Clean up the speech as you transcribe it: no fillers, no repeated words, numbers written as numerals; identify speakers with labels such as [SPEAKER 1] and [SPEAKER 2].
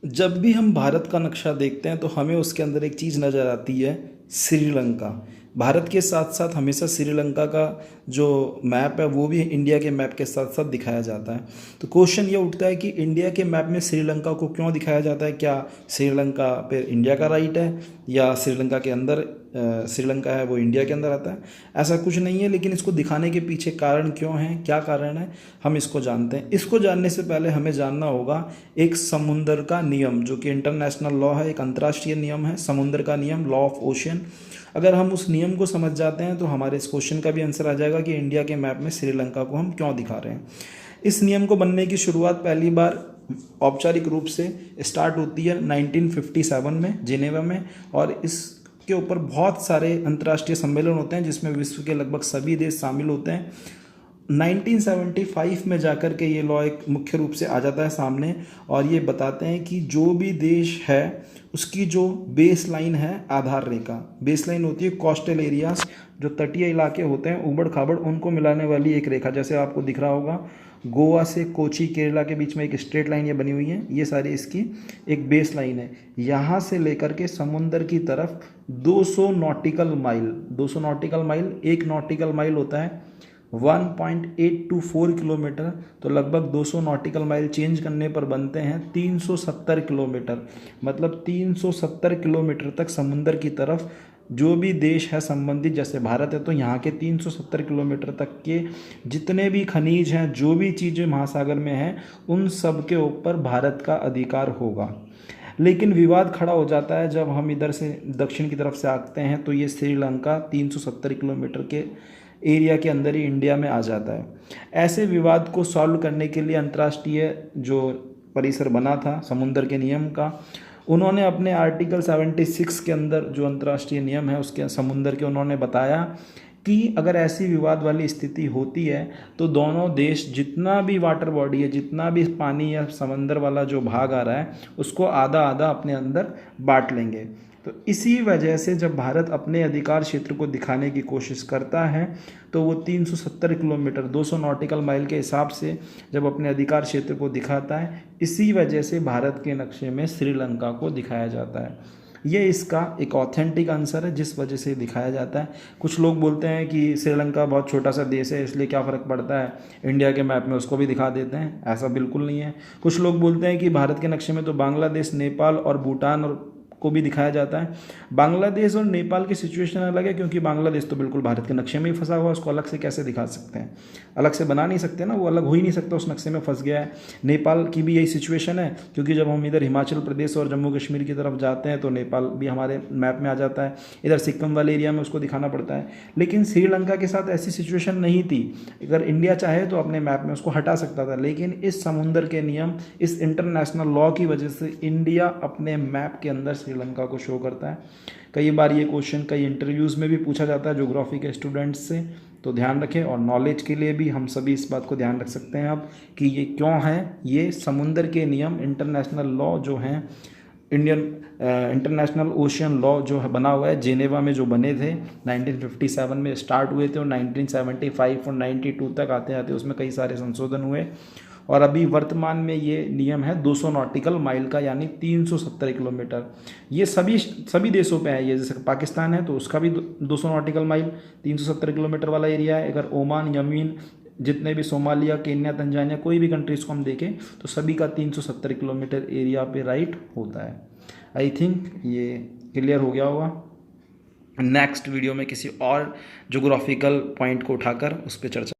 [SPEAKER 1] जब भी हम भारत का नक्शा देखते हैं तो हमें उसके अंदर एक चीज़ नज़र आती है, श्रीलंका। भारत के साथ साथ हमेशा श्रीलंका का जो मैप है वो भी इंडिया के मैप के साथ साथ दिखाया जाता है। तो क्वेश्चन ये उठता है कि इंडिया के मैप में श्रीलंका को क्यों दिखाया जाता है? क्या श्रीलंका पे इंडिया का राइट है या श्रीलंका के अंदर श्रीलंका है वो इंडिया के अंदर आता है? ऐसा कुछ नहीं है, लेकिन इसको दिखाने के पीछे कारण क्यों है, क्या कारण है, हम इसको जानते हैं। इसको जानने से पहले हमें जानना होगा एक समुंदर का नियम, जो कि इंटरनेशनल लॉ है, एक अंतर्राष्ट्रीय नियम है, समुद्र का नियम, लॉ ऑफ ओशियन। अगर हम उस नियम को समझ जाते हैं तो हमारे इस क्वेश्चन का भी आंसर आ जाएगा कि इंडिया के मैप में श्रीलंका को हम क्यों दिखा रहे हैं। इस नियम को बनने की शुरुआत पहली बार औपचारिक रूप से स्टार्ट होती है 1957 में जिनेवा में, और इसके ऊपर बहुत सारे अंतर्राष्ट्रीय सम्मेलन होते हैं जिसमें विश्व के लगभग सभी देश शामिल होते हैं। 1975 में जाकर के ये लॉ एक मुख्य रूप से आ जाता है सामने, और ये बताते हैं कि जो भी देश है उसकी जो बेस लाइन है, आधार रेखा, बेस लाइन होती है कोस्टल एरियाज, जो तटीय इलाके होते हैं ऊबड़ खाबड़, उनको मिलाने वाली एक रेखा। जैसे आपको दिख रहा होगा गोवा से कोची केरला के बीच में एक स्ट्रेट लाइन ये बनी हुई है, ये सारी इसकी एक बेस लाइन है। यहाँ से लेकर के समुंदर की तरफ 200 नॉटिकल माइल, 200 नॉटिकल माइल, एक नॉटिकल माइल होता है 1.824 किलोमीटर, तो लगभग 200 नॉटिकल माइल चेंज करने पर बनते हैं 370 किलोमीटर। मतलब 370 किलोमीटर तक समुंदर की तरफ जो भी देश है संबंधित, जैसे भारत है तो यहाँ के 370 किलोमीटर तक के जितने भी खनिज हैं, जो भी चीज़ें महासागर में हैं, उन सब के ऊपर भारत का अधिकार होगा। लेकिन विवाद खड़ा हो जाता है जब हम इधर से दक्षिण की तरफ से आते हैं, तो ये श्रीलंका 370 किलोमीटर के एरिया के अंदर ही इंडिया में आ जाता है। ऐसे विवाद को सॉल्व करने के लिए अंतर्राष्ट्रीय जो परिसर बना था समुद्र के नियम का, उन्होंने अपने आर्टिकल 76 के अंदर जो अंतर्राष्ट्रीय नियम है उसके समुद्र के, उन्होंने बताया कि अगर ऐसी विवाद वाली स्थिति होती है तो दोनों देश जितना भी वाटर बॉडी है, जितना भी पानी या समंदर वाला जो भाग आ रहा है, उसको आधा आधा अपने अंदर बांट लेंगे। तो इसी वजह से जब भारत अपने अधिकार क्षेत्र को दिखाने की कोशिश करता है तो वो 370 किलोमीटर 200 नॉटिकल माइल के हिसाब से जब अपने अधिकार क्षेत्र को दिखाता है, इसी वजह से भारत के नक्शे में श्रीलंका को दिखाया जाता है। ये इसका एक ऑथेंटिक आंसर है जिस वजह से दिखाया जाता है। कुछ लोग बोलते हैं कि श्रीलंका बहुत छोटा सा देश है इसलिए क्या फ़र्क पड़ता है, इंडिया के मैप में उसको भी दिखा देते हैं। ऐसा बिल्कुल नहीं है। कुछ लोग बोलते हैं कि भारत के नक्शे में तो बांग्लादेश, नेपाल और भूटान और को भी दिखाया जाता है। बांग्लादेश और नेपाल की सिचुएशन अलग है, क्योंकि बांग्लादेश तो बिल्कुल भारत के नक्शे में ही फंसा हुआ है, उसको अलग से कैसे दिखा सकते हैं, अलग से बना नहीं सकते ना, वो अलग हो ही नहीं सकता, उस नक्शे में फंस गया है। नेपाल की भी यही सिचुएशन है, क्योंकि जब हम इधर हिमाचल प्रदेश और जम्मू कश्मीर की तरफ जाते हैं तो नेपाल भी हमारे मैप में आ जाता है, इधर सिक्किम वाले एरिया में उसको दिखाना पड़ता है। लेकिन श्रीलंका के साथ ऐसी सिचुएशन नहीं थी। अगर इंडिया चाहे तो अपने मैप में उसको हटा सकता था, लेकिन इस समुद्र के नियम, इस इंटरनेशनल लॉ की वजह से इंडिया अपने मैप के अंदर श्रीलंका को शो करता है। कई बार ये क्वेश्चन कई इंटरव्यूज़ में भी पूछा जाता है ज्योग्राफी के स्टूडेंट्स से, तो ध्यान रखें। और नॉलेज के लिए भी हम सभी इस बात को ध्यान रख सकते हैं अब कि ये क्यों है। ये समुद्र के नियम, इंटरनेशनल लॉ जो हैं, इंडियन इंटरनेशनल ओशियन लॉ जो है बना हुआ है जेनेवा में, जो बने थे 1957 में स्टार्ट हुए थे और 1975 और 92 तक आते आते उसमें कई सारे संशोधन हुए, और अभी वर्तमान में ये नियम है 200 नॉटिकल माइल का, यानी 370 किलोमीटर। ये सभी देशों पे है। ये जैसे पाकिस्तान है तो उसका भी 200 नॉटिकल माइल 370 किलोमीटर वाला एरिया है। अगर ओमान, यमीन, जितने भी सोमालिया, केन्या, तंजानिया, कोई भी कंट्रीज़ को हम देखें तो सभी का 370 किलोमीटर एरिया पे राइट होता है। आई थिंक ये क्लियर हो गया होगा। नेक्स्ट वीडियो में किसी और जोग्राफिकल पॉइंट को उठाकर उस पर चर्चा